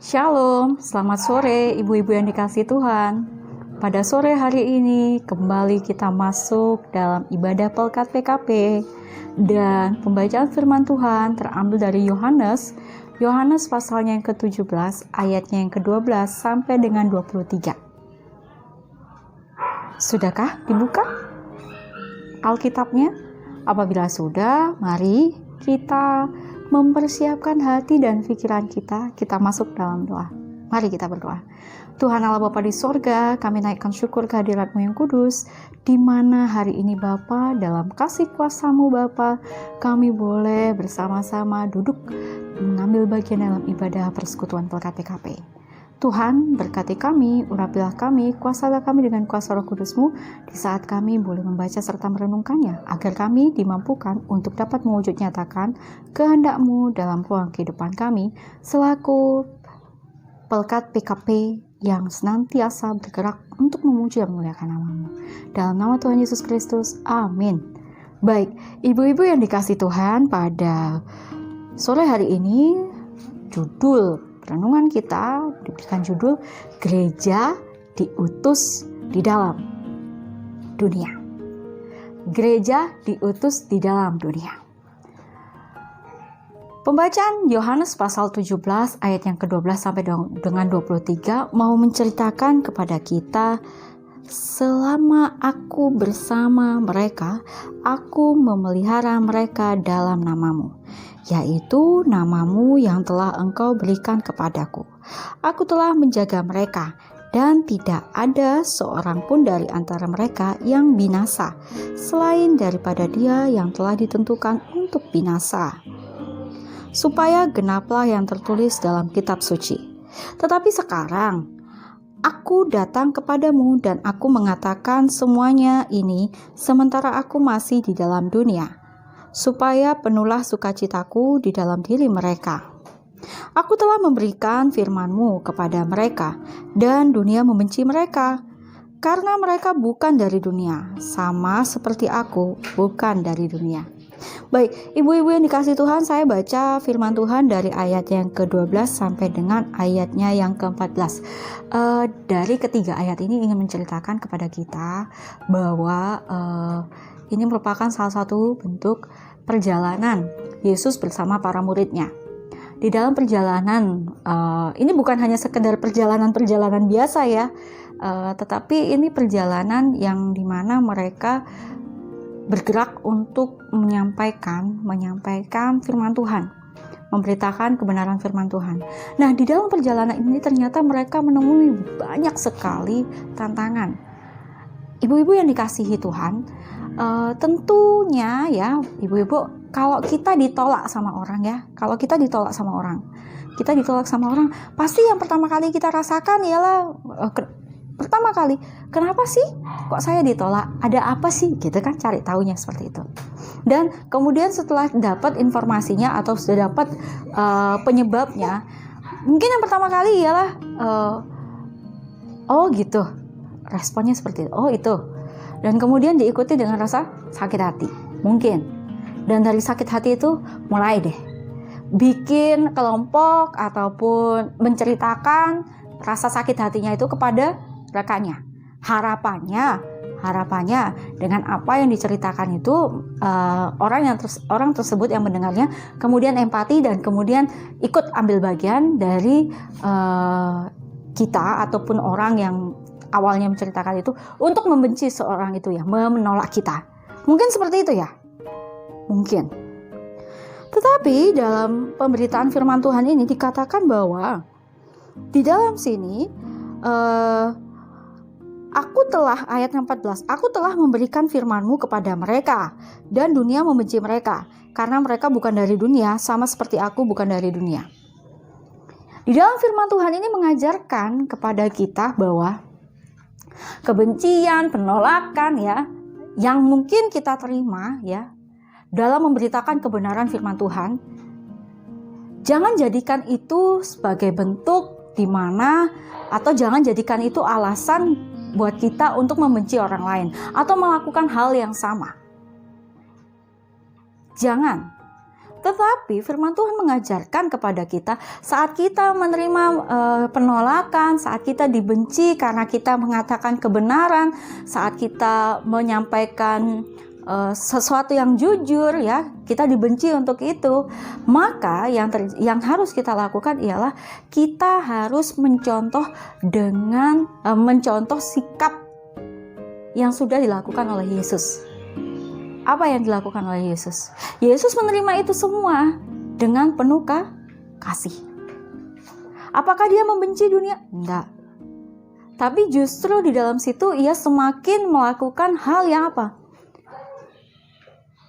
Shalom, selamat sore ibu-ibu yang dikasihi Tuhan. Pada sore hari ini kembali kita masuk dalam ibadah Pelkat PKP dan pembacaan firman Tuhan terambil dari Yohanes pasalnya yang ke-17 ayatnya yang ke-12 sampai dengan 23. Sudahkah dibuka Alkitabnya? Apabila sudah, mari kita mempersiapkan hati dan pikiran kita masuk dalam doa. Mari kita berdoa. Tuhan Allah Bapa di sorga, kami naikkan syukur kehadirat-Mu yang kudus, di mana hari ini Bapa, dalam kasih kuasa-Mu Bapa, kami boleh bersama-sama duduk mengambil bagian dalam ibadah persekutuan Pelkat PKP. Tuhan, berkati kami, urapilah kami, kuasalah kami dengan kuasa Roh Kudus-Mu di saat kami boleh membaca serta merenungkannya, agar kami dimampukan untuk dapat mewujud nyatakan kehendak-Mu dalam ruang kehidupan kami, selaku Pelkat PKP yang senantiasa bergerak untuk memuji dan memuliakan nama-Mu. Dalam nama Tuhan Yesus Kristus, amin. Baik, ibu-ibu yang dikasihi Tuhan, pada sore hari ini, judul renungan kita diberikan judul Gereja Diutus di Dalam Dunia. Gereja diutus di dalam dunia. Pembacaan Yohanes pasal 17 ayat yang ke-12 sampai dengan 23 mau menceritakan kepada kita, selama aku bersama mereka, aku memelihara mereka dalam nama-Mu, yaitu nama-Mu yang telah Engkau berikan kepadaku. Aku telah menjaga mereka, dan tidak ada seorang pun dari antara mereka yang binasa, selain daripada dia yang telah ditentukan untuk binasa, supaya genaplah yang tertulis dalam kitab suci. Tetapi sekarang aku datang kepadamu dan aku mengatakan semuanya ini sementara aku masih di dalam dunia, supaya penuhlah sukacitaku di dalam diri mereka. Aku telah memberikan firman-Mu kepada mereka, dan dunia membenci mereka, karena mereka bukan dari dunia, sama seperti aku bukan dari dunia. Baik, ibu-ibu yang dikasihi Tuhan, saya baca firman Tuhan dari ayat yang ke-12 sampai dengan ayatnya yang ke-14. Dari ketiga ayat ini ingin menceritakan kepada kita bahwa ini merupakan salah satu bentuk perjalanan Yesus bersama para muridnya. Di dalam perjalanan, ini bukan hanya sekedar perjalanan biasa ya, tetapi ini perjalanan yang dimana mereka bergerak untuk menyampaikan firman Tuhan, memberitakan kebenaran firman Tuhan. Nah, di dalam perjalanan ini ternyata mereka menemui banyak sekali tantangan. Ibu-ibu yang dikasihi Tuhan, tentunya ya, ibu-ibu, kalau kita ditolak sama orang, pasti yang pertama kali kita rasakan ialah kenapa sih kok saya ditolak? Ada apa sih? Gitu kan, cari tahunya seperti itu. Dan kemudian setelah dapat informasinya atau sudah dapat penyebabnya, mungkin yang pertama kali ialah oh gitu. Responnya seperti itu. Oh itu. Dan kemudian diikuti dengan rasa sakit hati. Mungkin. Dan dari sakit hati itu mulai deh bikin kelompok ataupun menceritakan rasa sakit hatinya itu kepada rekannya. Harapannya dengan apa yang diceritakan itu orang tersebut yang mendengarnya kemudian empati dan kemudian ikut ambil bagian dari kita ataupun orang yang awalnya menceritakan itu untuk membenci seorang itu ya, menolak kita. Mungkin seperti itu ya. Mungkin. Tetapi dalam pemberitaan firman Tuhan ini dikatakan bahwa di dalam sini ayat 14, aku telah memberikan firman-Mu kepada mereka, dan dunia membenci mereka, karena mereka bukan dari dunia, sama seperti aku bukan dari dunia. Di dalam firman Tuhan ini mengajarkan kepada kita bahwa kebencian, penolakan ya, yang mungkin kita terima ya, dalam memberitakan kebenaran firman Tuhan, jangan jadikan itu sebagai bentuk di mana, atau jangan jadikan itu alasan buat kita untuk membenci orang lain atau melakukan hal yang sama. Jangan. Tetapi firman Tuhan mengajarkan kepada kita saat kita menerima penolakan, saat kita dibenci karena kita mengatakan kebenaran, saat kita menyampaikan sesuatu yang jujur, ya, kita dibenci untuk itu, maka yang harus kita lakukan ialah kita harus mencontoh sikap yang sudah dilakukan oleh Yesus. Apa yang dilakukan oleh Yesus? Yesus menerima itu semua dengan penuh kasih. Apakah dia membenci dunia? Enggak. Tapi justru di dalam situ ia semakin melakukan hal yang apa?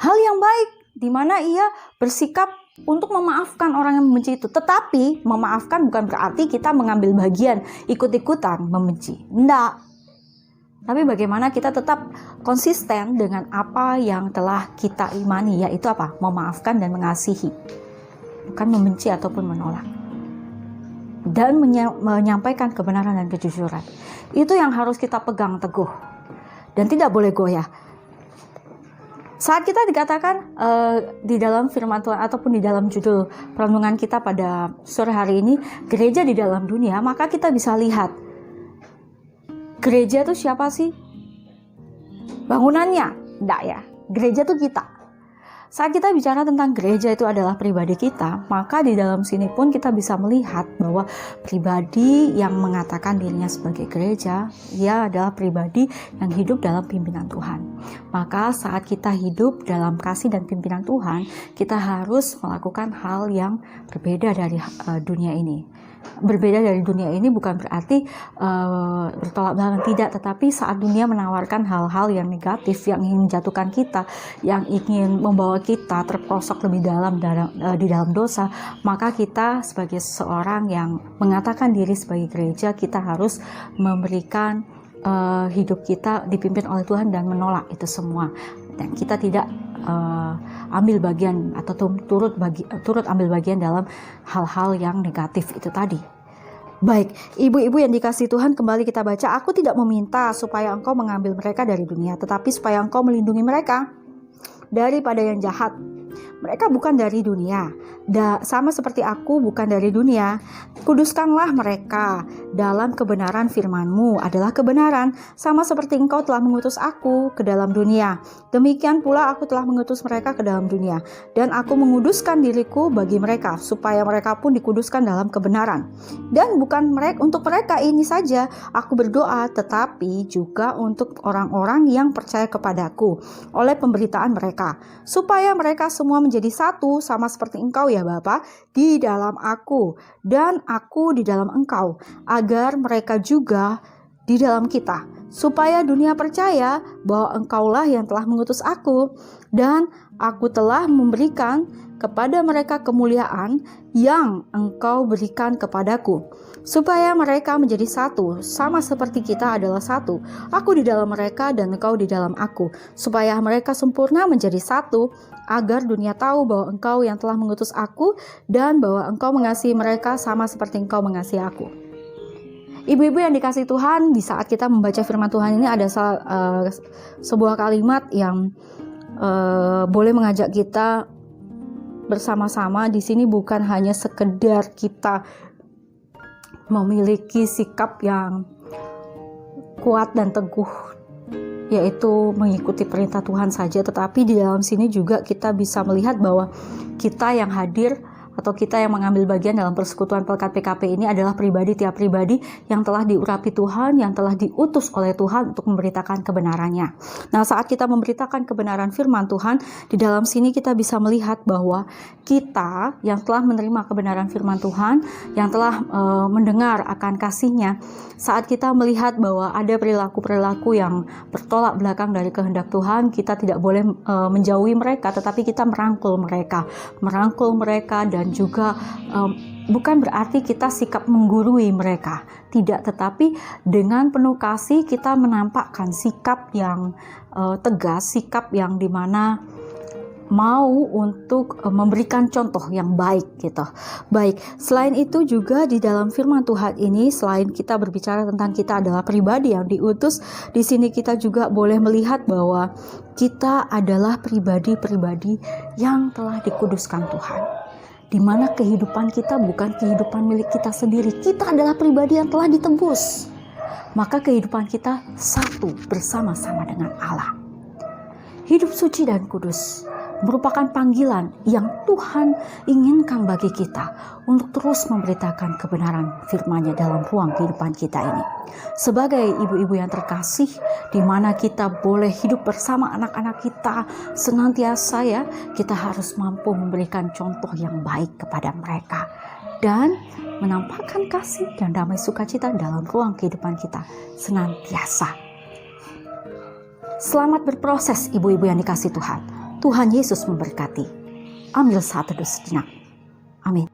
Hal yang baik, di mana ia bersikap untuk memaafkan orang yang membenci itu. Tetapi memaafkan bukan berarti kita mengambil bagian ikut-ikutan membenci. Enggak. Tapi bagaimana kita tetap konsisten dengan apa yang telah kita imani, yaitu apa? Memaafkan dan mengasihi. Bukan membenci ataupun menolak. Dan menyampaikan kebenaran dan kejujuran. Itu yang harus kita pegang teguh. Dan tidak boleh goyah. Saat kita dikatakan di dalam firman Tuhan ataupun di dalam judul perenungan kita pada sore hari ini, gereja di dalam dunia, maka kita bisa lihat gereja itu siapa sih? Bangunannya? Enggak ya. Gereja itu kita. Saat kita bicara tentang gereja itu adalah pribadi kita, maka di dalam sini pun kita bisa melihat bahwa pribadi yang mengatakan dirinya sebagai gereja, ia adalah pribadi yang hidup dalam pimpinan Tuhan. Maka saat kita hidup dalam kasih dan pimpinan Tuhan, kita harus melakukan hal yang berbeda dari dunia ini. Berbeda dari dunia ini bukan berarti bertolak belakang, tidak, tetapi saat dunia menawarkan hal-hal yang negatif, yang ingin menjatuhkan kita, yang ingin membawa kita terperosok lebih dalam di dalam dosa, maka kita sebagai seorang yang mengatakan diri sebagai gereja, kita harus memberikan hidup kita dipimpin oleh Tuhan dan menolak itu semua, dan kita tidak ambil bagian atau turut ambil bagian dalam hal-hal yang negatif itu tadi. Baik, ibu-ibu yang dikasihi Tuhan, kembali kita baca, aku tidak meminta supaya engkau mengambil mereka dari dunia, tetapi supaya engkau melindungi mereka daripada yang jahat. Mereka bukan dari dunia, sama seperti aku bukan dari dunia. Kuduskanlah mereka dalam kebenaran, firman-Mu adalah kebenaran, sama seperti engkau telah mengutus aku ke dalam dunia. Demikian pula aku telah mengutus mereka ke dalam dunia, dan aku menguduskan diriku bagi mereka, supaya mereka pun dikuduskan dalam kebenaran. Dan bukan untuk mereka ini saja aku berdoa, tetapi juga untuk orang-orang yang percaya kepadaku oleh pemberitaan mereka, supaya mereka semua menjadi satu, sama seperti engkau ya Bapa di dalam aku dan aku di dalam engkau, agar mereka juga di dalam kita, supaya dunia percaya bahwa engkaulah yang telah mengutus aku, dan aku telah memberikan kepada mereka kemuliaan yang engkau berikan kepadaku, supaya mereka menjadi satu, sama seperti kita adalah satu, aku di dalam mereka dan engkau di dalam aku, supaya mereka sempurna menjadi satu, agar dunia tahu bahwa engkau yang telah mengutus aku, dan bahwa engkau mengasihi mereka sama seperti engkau mengasihi aku. Ibu-ibu yang dikasihi Tuhan, di saat kita membaca firman Tuhan ini ada sebuah kalimat yang boleh mengajak kita bersama-sama. Di sini bukan hanya sekedar kita memiliki sikap yang kuat dan teguh, yaitu mengikuti perintah Tuhan saja, tetapi di dalam sini juga kita bisa melihat bahwa kita yang hadir atau kita yang mengambil bagian dalam persekutuan Pelkat PKP ini adalah tiap pribadi yang telah diurapi Tuhan, yang telah diutus oleh Tuhan untuk memberitakan kebenarannya. Nah, saat kita memberitakan kebenaran firman Tuhan, di dalam sini kita bisa melihat bahwa kita yang telah menerima kebenaran firman Tuhan, yang telah mendengar akan kasih-Nya, saat kita melihat bahwa ada perilaku-perilaku yang bertolak belakang dari kehendak Tuhan, kita tidak boleh menjauhi mereka, tetapi kita merangkul mereka dan juga bukan berarti kita sikap menggurui mereka, tidak, tetapi dengan penuh kasih kita menampakkan sikap yang tegas, sikap yang dimana mau untuk memberikan contoh yang baik gitu. Baik, selain itu juga di dalam firman Tuhan ini, selain kita berbicara tentang kita adalah pribadi yang diutus, di sini kita juga boleh melihat bahwa kita adalah pribadi-pribadi yang telah dikuduskan Tuhan. Di mana kehidupan kita bukan kehidupan milik kita sendiri. Kita adalah pribadi yang telah ditebus. Maka kehidupan kita satu bersama-sama dengan Allah. Hidup suci dan kudus merupakan panggilan yang Tuhan inginkan bagi kita untuk terus memberitakan kebenaran firman-Nya dalam ruang kehidupan kita ini. Sebagai ibu-ibu yang terkasih, di mana kita boleh hidup bersama anak-anak kita senantiasa ya, kita harus mampu memberikan contoh yang baik kepada mereka dan menampakkan kasih dan damai sukacita dalam ruang kehidupan kita senantiasa. Selamat berproses ibu-ibu yang dikasihi Tuhan. Tuhan Yesus memberkati. Ambil saat teduh sejenak. Amin.